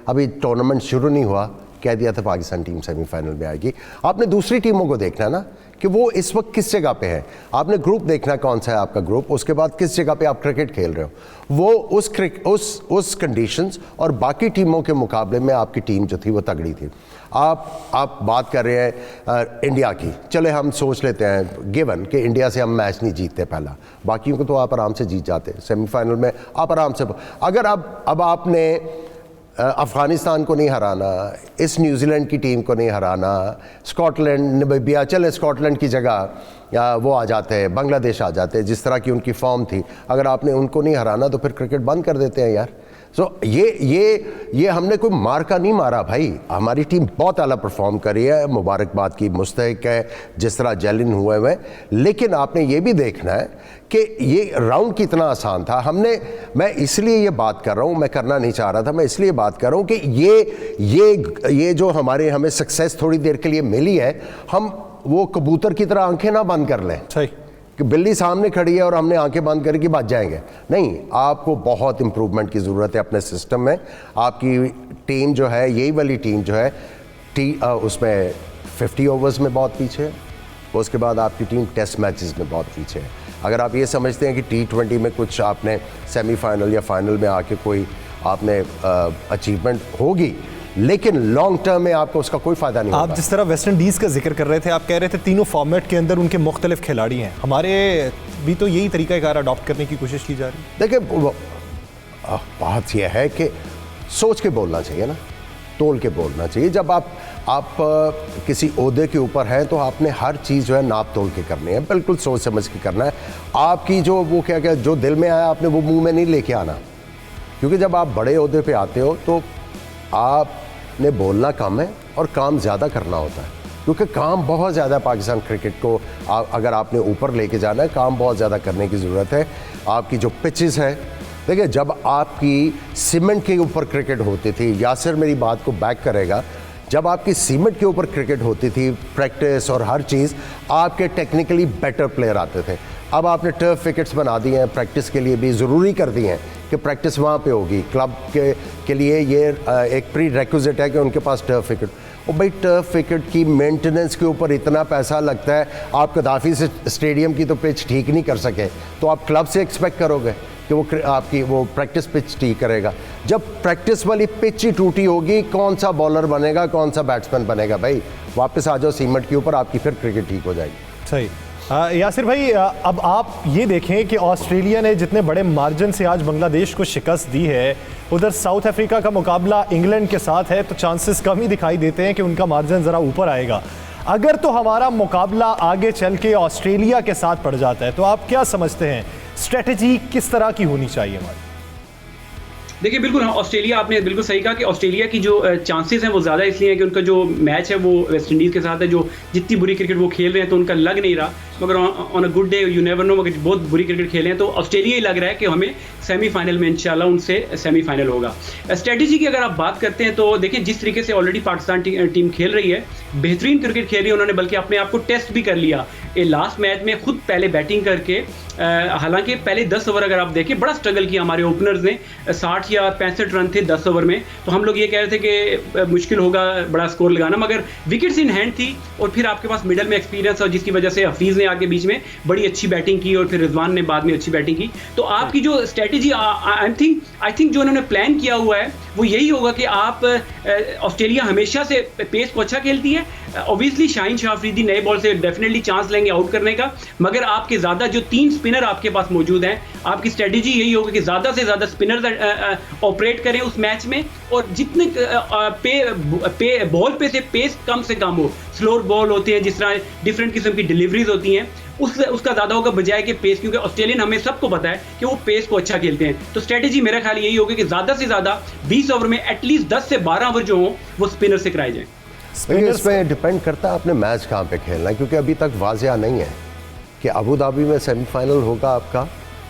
अभी टूर्नामेंट शुरू नहीं हुआ, कह दिया था पाकिस्तान टीम सेमीफाइनल में आएगी। आपने दूसरी टीमों को देखना ना कि वो इस वक्त किस जगह पे है, आपने ग्रुप देखना कौन सा है आपका ग्रुप, उसके बाद किस जगह पे आप क्रिकेट खेल रहे हो, वो उस कंडीशंस और बाकी टीमों के मुकाबले में आपकी टीम जो थी वो तगड़ी थी। आप बात कर रहे हैं इंडिया की, चले हम सोच लेते हैं गिवन कि इंडिया से हम मैच नहीं जीतते पहला, बाकियों को तो आप आराम से जीत जाते, सेमीफाइनल में आप आराम से। अगर अब आपने अफ़गानिस्तान को नहीं हराना, इस न्यूजीलैंड की टीम को नहीं हराना, स्कॉटलैंड, नामीबिया, चले स्कॉटलैंड की जगह या वो आ जाते हैं, बांग्लादेश आ जाते हैं, जिस तरह की उनकी फॉर्म थी, अगर आपने उनको नहीं हराना तो फिर क्रिकेट बंद कर देते हैं यार। सो ये हमने कोई मार का नहीं मारा भाई, हमारी टीम बहुत आला परफॉर्म करी है, मुबारकबाद की मुस्तहिक है जिस तरह जेलिन हुए हुए। लेकिन आपने ये भी देखना है कि ये राउंड कितना आसान था। मैं इसलिए ये बात कर रहा हूँ, मैं करना नहीं चाह रहा था, मैं इसलिए बात कर रहा हूँ कि ये जो हमें सक्सेस थोड़ी देर के लिए मिली है, हम वो कबूतर की तरह आंखें ना बंद कर लें कि बिल्ली सामने खड़ी है और हमने आंखें बंद करके बच जाएंगे। नहीं, आपको बहुत इंप्रूवमेंट की ज़रूरत है अपने सिस्टम में। आपकी टीम जो है, यही वाली टीम जो है उसमें 50 ओवर्स में बहुत पीछे है, उसके बाद आपकी टीम टेस्ट मैचेस में बहुत पीछे है। अगर आप ये समझते हैं कि T20 में कुछ आपने सेमीफाइनल या फाइनल में आके कोई आपने अचीवमेंट होगी, लेकिन लॉन्ग टर्म में आपको उसका कोई फायदा नहीं होगा। आप जिस तरह वेस्ट इंडीज़ का जिक्र कर रहे थे, आप कह रहे थे तीनों फॉर्मेट के अंदर उनके मुख्तलिफ खिलाड़ी हैं, हमारे भी तो यही तरीक़ाकार अडॉप्ट करने की कोशिश की जा रही है। देखिए बात यह है कि सोच के बोलना चाहिए ना, तोल के बोलना चाहिए। जब आप किसी ओहदे के ऊपर हैं तो आपने हर चीज़ जो है नाप तोल के करनी है, बिल्कुल सोच समझ के करना है। आपकी जो वो क्या जो दिल में आया आपने वो मुंह में नहीं लेके आना, क्योंकि जब आप बड़े ओहदे पे आते हो तो आपने बोलना कम है और काम ज़्यादा करना होता है, क्योंकि काम बहुत ज़्यादा पाकिस्तान क्रिकेट को अगर आपने ऊपर लेके जाना है, काम बहुत ज़्यादा करने की ज़रूरत है। आपकी जो पिचेस हैं, देखिए जब आपकी सीमेंट के ऊपर क्रिकेट होती थी, यासिर मेरी बात को बैक करेगा, जब आपकी सीमेंट के ऊपर क्रिकेट होती थी, प्रैक्टिस और हर चीज़, आपके टेक्निकली बेटर प्लेयर आते थे। अब आपने टर्फ विकेट्स बना दिए हैं, प्रैक्टिस के लिए भी ज़रूरी कर दिए हैं कि प्रैक्टिस वहाँ पे होगी। क्लब के लिए ये एक प्री रेक्विजिट है कि उनके पास टर्फ विकेट। और भाई टर्फ विकेट की मेंटेनेंस के ऊपर इतना पैसा लगता है, आप कदाफी से स्टेडियम की तो पिच ठीक नहीं कर सके, तो आप क्लब से एक्सपेक्ट करोगे कि वो आपकी वो प्रैक्टिस पिच ठीक करेगा। जब प्रैक्टिस वाली पिच ही टूटी होगी, कौन सा बॉलर बनेगा, कौन सा बैट्समैन बनेगा? भाई वापस आ जाओ सीमेंट के ऊपर, आपकी फिर क्रिकेट ठीक हो जाएगी। सही। यासिर भाई, अब आप ये देखें कि ऑस्ट्रेलिया ने जितने बड़े मार्जिन से आज बांग्लादेश को शिकस्त दी है, उधर साउथ अफ्रीका का मुकाबला इंग्लैंड के साथ है, तो चांसेस कम ही दिखाई देते हैं कि उनका मार्जिन ज़रा ऊपर आएगा। अगर तो हमारा मुकाबला आगे चल के ऑस्ट्रेलिया के साथ पड़ जाता है, तो आप क्या समझते हैं स्ट्रेटजी किस तरह की होनी चाहिए हमारी? देखिए बिल्कुल, हाँ, ऑस्ट्रेलिया, आपने बिल्कुल सही कहा कि ऑस्ट्रेलिया की जो चांसेस हैं वो ज़्यादा इसलिए हैं कि उनका जो मैच है वो वेस्ट इंडीज़ के साथ है, जो जितनी बुरी क्रिकेट वो खेल रहे हैं तो उनका लग नहीं रहा, मगर on a good day you never know, मगर बहुत बुरी क्रिकेट खेले हैं तो ऑस्ट्रेलिया ही लग रहा है कि हमें सेमीफाइनल में इंशाल्लाह उनसे सेमीफाइनल होगा। स्ट्रेटजी की अगर आप बात करते हैं तो देखिए जिस तरीके से ऑलरेडी पाकिस्तान टीम खेल रही है, बेहतरीन क्रिकेट खेल रही है, उन्होंने बल्कि अपने आप को टेस्ट भी कर लिया। ये लास्ट मैच में खुद पहले बैटिंग करके, हालांकि पहले 10 ओवर अगर आप देखें बड़ा स्ट्रगल किया हमारे ओपनर्स ने, 60 या 65 रन थे 10 ओवर में, तो हम लोग ये कह रहे थे कि मुश्किल होगा बड़ा स्कोर लगाना, मगर विकेट्स इन हैंड थी और फिर आपके पास मिडल में एक्सपीरियंस और जिसकी वजह से हफीज़ ने आगे बीच में बड़ी अच्छी बैटिंग की और फिर रिजवान ने बाद में अच्छी बैटिंग की। तो आपकी जो स्ट्रेटजी आई थिंक जो उन्होंने प्लान किया हुआ है वो यही होगा कि आप ऑस्ट्रेलिया हमेशा से पेस को अच्छा खेलती है, ऑब्वियसली शाहीन शाह अफरीदी नए बॉल से डेफिनेटली चांस लेंगे आउट करने का, मगर आपके ज़्यादा जो 3 स्पिनर आपके पास मौजूद हैं, आपकी स्ट्रेटजी यही होगी कि ज़्यादा से ज़्यादा स्पिनर ऑपरेट करें उस मैच में, और जितने बॉल पे से पेस कम से कम हो, स्लोअर बॉल होते हैं जिस तरह डिफरेंट किस्म की डिलीवरीज होती हैं, उसका ज़्यादा होगा बजाय कि पेस, क्योंकि ऑस्ट्रेलियन हमें सबको पता है कि वो पेस को अच्छा खेलते हैं। तो स्ट्रेटजी मेरा ख्याल यही होगी कि ज़्यादा से ज़्यादा 20 ओवर में एटलीस्ट 10 से 12 ओवर जो हों वो स्पिनर से कराए जाएं। इसमें डिपेंड करता है आपने मैच कहाँ पे खेलना है, क्योंकि अभी तक वाज़िया नहीं है कि अबू धाबी में सेमीफाइनल होगा आपका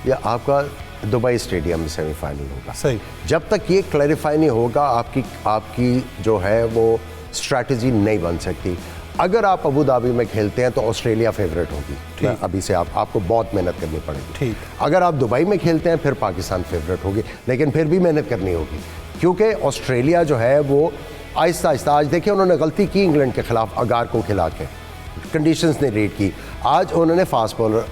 या आपका दुबई स्टेडियम में सेमीफाइनल होगा। सही। जब तक ये क्लैरिफाई नहीं होगा आपकी जो है वो स्ट्रैटेजी नहीं बन सकती। अगर आप अबू धाबी में खेलते हैं तो ऑस्ट्रेलिया फेवरेट होगी, अभी से आपको बहुत मेहनत करनी पड़ेगी। ठीक। अगर आप दुबई में खेलते हैं फिर पाकिस्तान फेवरेट होगी, लेकिन फिर भी मेहनत करनी होगी, क्योंकि ऑस्ट्रेलिया जो है वो आहिस्ता आहिस्ता, आज देखिए उन्होंने गलती की इंग्लैंड के खिलाफ अगार को खिला के, कंडीशंस ने रीड की। आज उन्होंने फास्ट बॉलर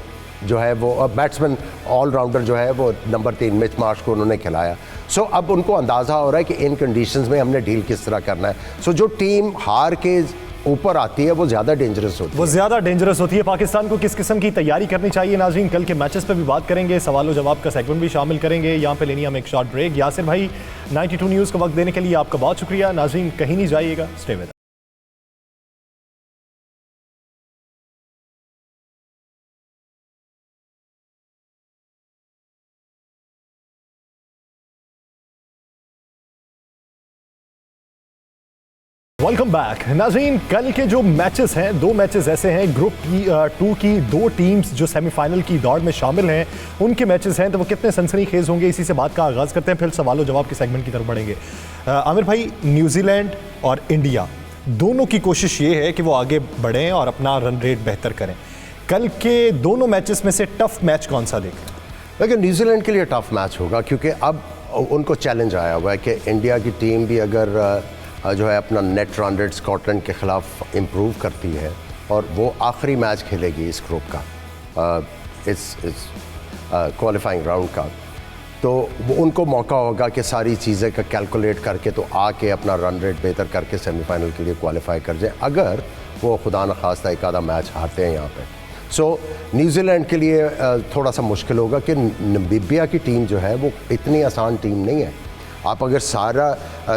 जो है वो बैट्समैन ऑलराउंडर जो है वो नंबर 3 मिच मार्श को उन्होंने खिलाया। सो अब उनको अंदाज़ा हो रहा है कि इन कंडीशंस में हमने डील किस तरह करना है। सो जो टीम हार के ऊपर आती है वो ज़्यादा डेंजरस होती है, वो ज़्यादा डेंजरस होती है। पाकिस्तान को किस किस्म की तैयारी करनी चाहिए नाज़रीन, कल के मैचेस पे भी बात करेंगे, सवाल जवाब का सेगमेंट भी शामिल करेंगे। यहाँ पे लेनी हम एक शॉर्ट ब्रेक। यासिर भाई 92 न्यूज़ को वक्त देने के लिए आपका बहुत शुक्रिया। नाज़रीन कहीं नहीं जाइएगा, स्टे विद। वेलकम बैक नाज़रीन। कल के जो मैचेस हैं, 2 मैचेस ऐसे हैं ग्रुप 2 की 2 टीम्स जो सेमीफाइनल की दौड़ में शामिल हैं, उनके मैचेस हैं, तो वो कितने सनसनीखेज होंगे, इसी से बात का आगाज़ करते हैं, फिर सवाल जवाब के सेगमेंट की तरफ बढ़ेंगे। आमिर भाई, न्यूजीलैंड और इंडिया दोनों की कोशिश ये है कि वो आगे बढ़ें और अपना रन रेट बेहतर करें। कल के दोनों मैचेस में से टफ मैच कौन सा देख रहे हैं? लेकिन न्यूजीलैंड के लिए टफ मैच होगा, क्योंकि अब उनको चैलेंज आया हुआ है कि इंडिया की टीम भी अगर जो है अपना नेट रन रेट स्कॉटलैंड के ख़िलाफ़ इम्प्रूव करती है और वो आखिरी मैच खेलेगी इस ग्रुप का, इस क्वालिफाइंग राउंड का, तो वो उनको मौका होगा कि सारी चीज़ें का कैलकुलेट करके तो आके अपना रन रेट बेहतर करके सेमीफाइनल के लिए क्वालिफाई कर जाए, अगर वो खुदा न खास्ता एक आधा मैच हारते हैं यहाँ पे। सो न्यूजीलैंड के लिए थोड़ा सा मुश्किल होगा कि नामीबिया की टीम जो है वो इतनी आसान टीम नहीं है। आप अगर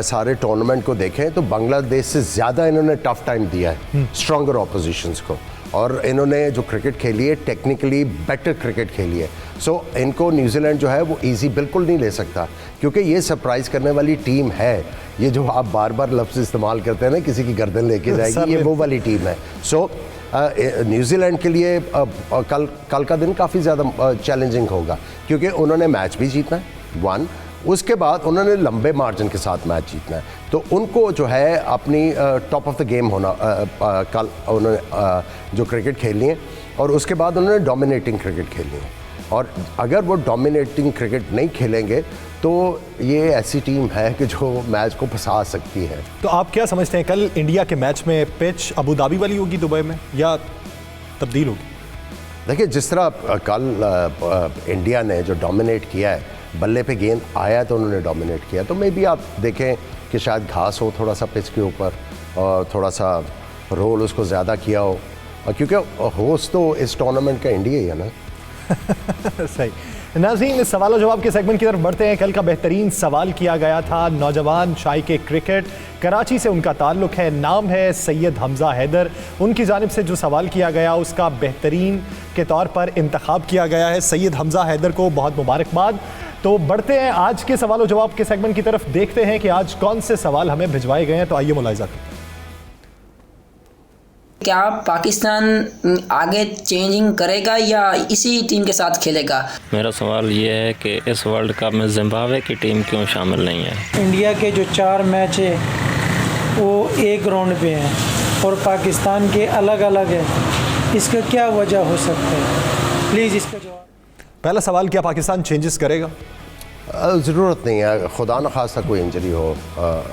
सारे टूर्नामेंट को देखें तो बांग्लादेश से ज़्यादा इन्होंने टफ टाइम दिया है स्ट्रॉन्गर ऑपोजिशंस को, और इन्होंने जो क्रिकेट खेली है टेक्निकली बेटर क्रिकेट खेली है। सो इनको न्यूजीलैंड जो है वो इजी बिल्कुल नहीं ले सकता, क्योंकि ये सरप्राइज़ करने वाली टीम है। ये जो आप बार बार लफ्ज़ इस्तेमाल करते हैं ना, किसी की गर्दन लेके जाएगी, ये वो वाली टीम है। सो न्यूजीलैंड के लिए कल का दिन काफ़ी ज़्यादा चैलेंजिंग होगा, क्योंकि उन्होंने मैच भी जीतना है 1, उसके बाद उन्होंने लंबे मार्जिन के साथ मैच जीतना है, तो उनको जो है अपनी टॉप ऑफ द गेम होना, कल उन्होंने जो क्रिकेट खेलनी है और उसके बाद उन्होंने डोमिनेटिंग क्रिकेट खेलनी है, और अगर वो डोमिनेटिंग क्रिकेट नहीं खेलेंगे तो ये ऐसी टीम है कि जो मैच को फंसा सकती है। तो आप क्या समझते हैं, कल इंडिया के मैच में पिच अबू धाबी वाली होगी दुबई में या तब्दील होगी? देखिए जिस तरह कल इंडिया ने जो डोमिनेट किया है, बल्ले पे गेंद आया तो उन्होंने डोमिनेट किया, तो मे भी आप देखें कि शायद घास हो थोड़ा सा पिच के ऊपर और थोड़ा सा रोल उसको ज़्यादा किया हो, क्योंकि होस्ट तो इस टूर्नामेंट का इंडिया ही है ना। सही। नाज़रीन, इस सवाल और जवाब के सेगमेंट की तरफ बढ़ते हैं। कल का बेहतरीन सवाल किया गया था नौजवान शाइक क्रिकेट, कराची से उनका ताल्लुक़ है, नाम है सैयद हमज़ा हैदर। उनकी जानिब से जो सवाल किया गया उसका बेहतरीन के तौर पर इंतखाब किया गया है सैयद हमज़ा हैदर को, बहुत मुबारकबाद। तो बढ़ते हैं आज के सवाल और जवाब के सेगमेंट की तरफ, देखते हैं कि आज कौन से सवाल हमें भिजवाए गए हैं। तो आइए मुलाहिज़ा करते हैं। क्या पाकिस्तान आगे चेंजिंग करेगा या इसी टीम के साथ खेलेगा? मेरा सवाल ये है कि इस वर्ल्ड कप में जिम्बाब्वे की टीम क्यों शामिल नहीं है? इंडिया के जो 4 मैच है वो एक ग्राउंड पे हैं और पाकिस्तान के अलग अलग है, इसका क्या वजह हो सकता है? प्लीज़ इसका जवाब। पहला सवाल, क्या पाकिस्तान चेंजेस करेगा? ज़रूरत नहीं है, खुदा न खास्ता कोई इंजरी हो,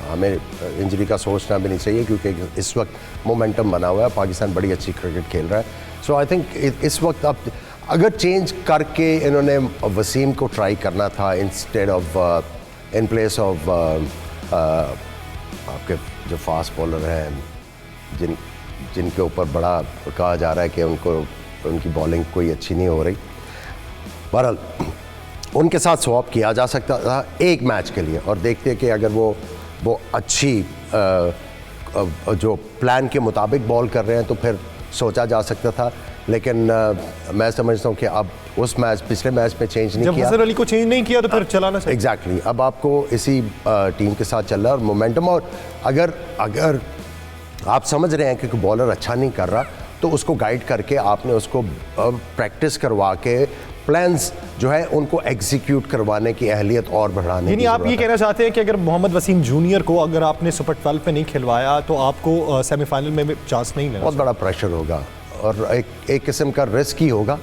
हमें इंजरी का सोचना भी नहीं चाहिए, क्योंकि इस वक्त मोमेंटम बना हुआ है, पाकिस्तान बड़ी अच्छी क्रिकेट खेल रहा है। सो आई थिंक इस वक्त अब अगर चेंज करके इन्होंने वसीम को ट्राई करना था instead of in place of आपके जो फास्ट बॉलर हैं जिनके ऊपर बड़ा कहा जा रहा है कि उनकी बॉलिंग कोई अच्छी नहीं हो रही, बहरहाल उनके साथ स्वैप किया जा सकता था एक मैच के लिए, और देखते कि अगर वो अच्छी जो प्लान के मुताबिक बॉल कर रहे हैं तो फिर सोचा जा सकता था। लेकिन मैं समझता हूँ कि अब उस मैच पिछले मैच में चेंज नहीं किया, जब हज़र अली को चेंज नहीं किया तो फिर चलाना चाहिए। एग्जैक्टली, अब आपको इसी टीम के साथ चल रहा है और मोमेंटम, और अगर आप समझ रहे हैं कि बॉलर अच्छा नहीं कर रहा तो उसको गाइड करके आपने उसको प्रैक्टिस करवा के प्लान्स जो है उनको एग्जीक्यूट करवाने की अहलियत और बढ़ाने की। आप ये कहना चाहते हैं कि अगर मोहम्मद वसीम जूनियर को अगर आपने सुपर 12 पे नहीं खिलवाया तो आपको सेमीफाइनल में चांस नहीं लेना? बहुत बड़ा प्रेशर होगा और एक किस्म का रिस्क ही होगा।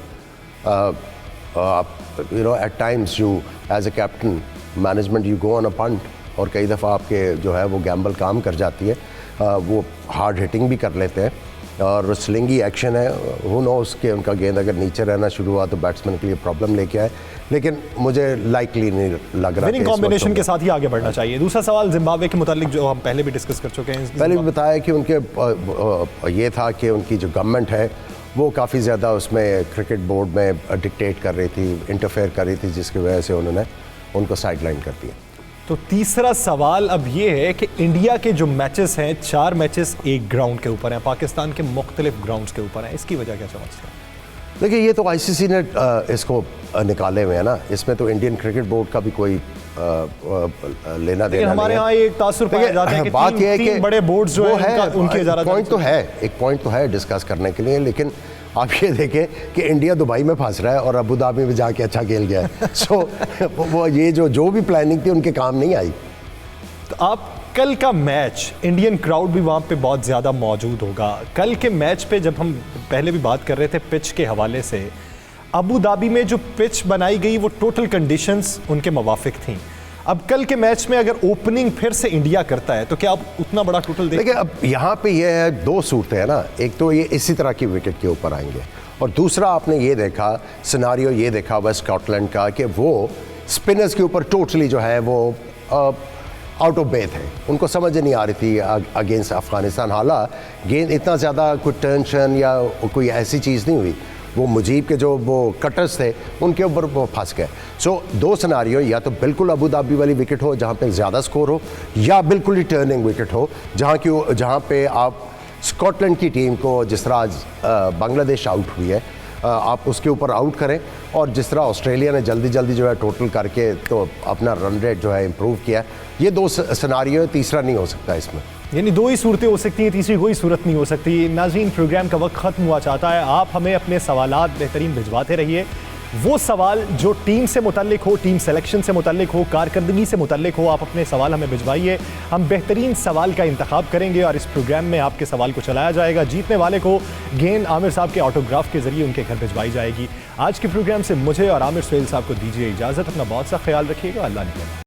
आप at times you as a captain management you go on a punt, और कई दफ़ा आपके जो है वो गैम्बल काम कर जाती है, वो हार्ड हिटिंग भी कर लेते हैं और स्लिंगी एक्शन है। हु नोस कि उनका गेंद अगर नीचे रहना शुरू हुआ तो बैट्समैन के लिए प्रॉब्लम लेके आए, लेकिन मुझे लाइकली नहीं लग रहा। विनिंग कॉम्बिनेशन के साथ ही आगे बढ़ना चाहिए। दूसरा सवाल जिम्बाब्वे के मुतालिक जो हम पहले भी डिस्कस कर चुके हैं, पहले भी बताया कि उनके ये था कि उनकी जो गवर्नमेंट है वो काफ़ी ज़्यादा उसमें क्रिकेट बोर्ड में डिक्टेट कर रही थी, इंटरफेयर कर रही थी, जिसकी वजह से उन्होंने उनको साइडलाइन कर दिया। तो तीसरा सवाल अब ये है कि इंडिया के जो मैचेस हैं 4 मैचेस एक ग्राउंड के ऊपर हैं, पाकिस्तान के मुख्तलिफ ग्राउंड्स के ऊपर हैं, इसकी वजह क्या समझते हैं? देखिए ये तो आईसीसी ने इसको निकाले हुए हैं ना, इसमें तो इंडियन क्रिकेट बोर्ड का भी कोई लेना देना हमारे यहाँ एक तासुर पाया जाता है कि बात यह है कि बड़े बोर्ड्स जो है उनकी पॉइंट तो है, एक पॉइंट तो है डिस्कस करने के लिए, लेकिन आप ये देखें कि इंडिया दुबई में फंस रहा है और अबू धाबी में जाके अच्छा खेल गया है। सो वो ये जो भी प्लानिंग थी उनके काम नहीं आई। तो आप कल का मैच, इंडियन क्राउड भी वहाँ पे बहुत ज़्यादा मौजूद होगा। कल के मैच पे जब हम पहले भी बात कर रहे थे पिच के हवाले से, अबू धाबी में जो पिच बनाई गई वो टोटल कंडीशंस उनके मुवाफिक थी। अब कल के मैच में अगर ओपनिंग फिर से इंडिया करता है तो क्या आप उतना बड़ा टोटल देखिए? अब यहाँ पे ये है, 2 सूरतें हैं ना, एक तो ये इसी तरह की विकेट के ऊपर आएंगे, और दूसरा आपने ये देखा सिनारियो ये देखा हुआ स्कॉटलैंड का कि वो स्पिनर्स के ऊपर टोटली जो है वो आउट ऑफ बेथ है, उनको समझ नहीं आ रही थी अगेंस्ट अफगानिस्तान। हालांकि गेंद इतना ज़्यादा कोई टेंशन या कोई ऐसी चीज़ नहीं हुई, वो मुजीब के जो वो कटर्स थे उनके ऊपर वो फंस गए। सो 2 सिनारियो, या तो बिल्कुल अबू धाबी वाली विकेट हो जहाँ पे ज़्यादा स्कोर हो, या बिल्कुल ही टर्निंग विकेट हो जहाँ पे आप स्कॉटलैंड की टीम को, जिस तरह आज बांग्लादेश आउट हुई है, आप उसके ऊपर आउट करें, और जिस तरह ऑस्ट्रेलिया ने जल्दी जल्दी जो है टोटल करके तो अपना रन रेट जो है इम्प्रूव किया। ये 2 सिनारियो, तीसरा नहीं हो सकता इसमें। यानी 2 ही सूरतें हो सकती हैं, तीसरी कोई सूरत नहीं हो सकती। नाज़रीन, प्रोग्राम का वक्त ख़त्म हुआ चाहता है, आप हमें अपने सवालात बेहतरीन भिजवाते रहिए। वो सवाल जो टीम से मुतल्लिक हो, टीम सिलेक्शन से मुतल्लिक हो, कारकर्दगी से मुतल्लिक हो, आप अपने सवाल हमें भिजवाइए। हम बेहतरीन सवाल का इंतखाब करेंगे और इस प्रोग्राम में आपके सवाल को चलाया जाएगा। जीतने वाले को गेंद आमिर साहब के ऑटोग्राफ के जरिए उनके घर भिजवाई जाएगी। आज के प्रोग्राम से मुझे और आमिर सुहेल साहब को दीजिए इजाज़त। अपना बहुत सा ख्याल रखिएगा। अल्लाह ने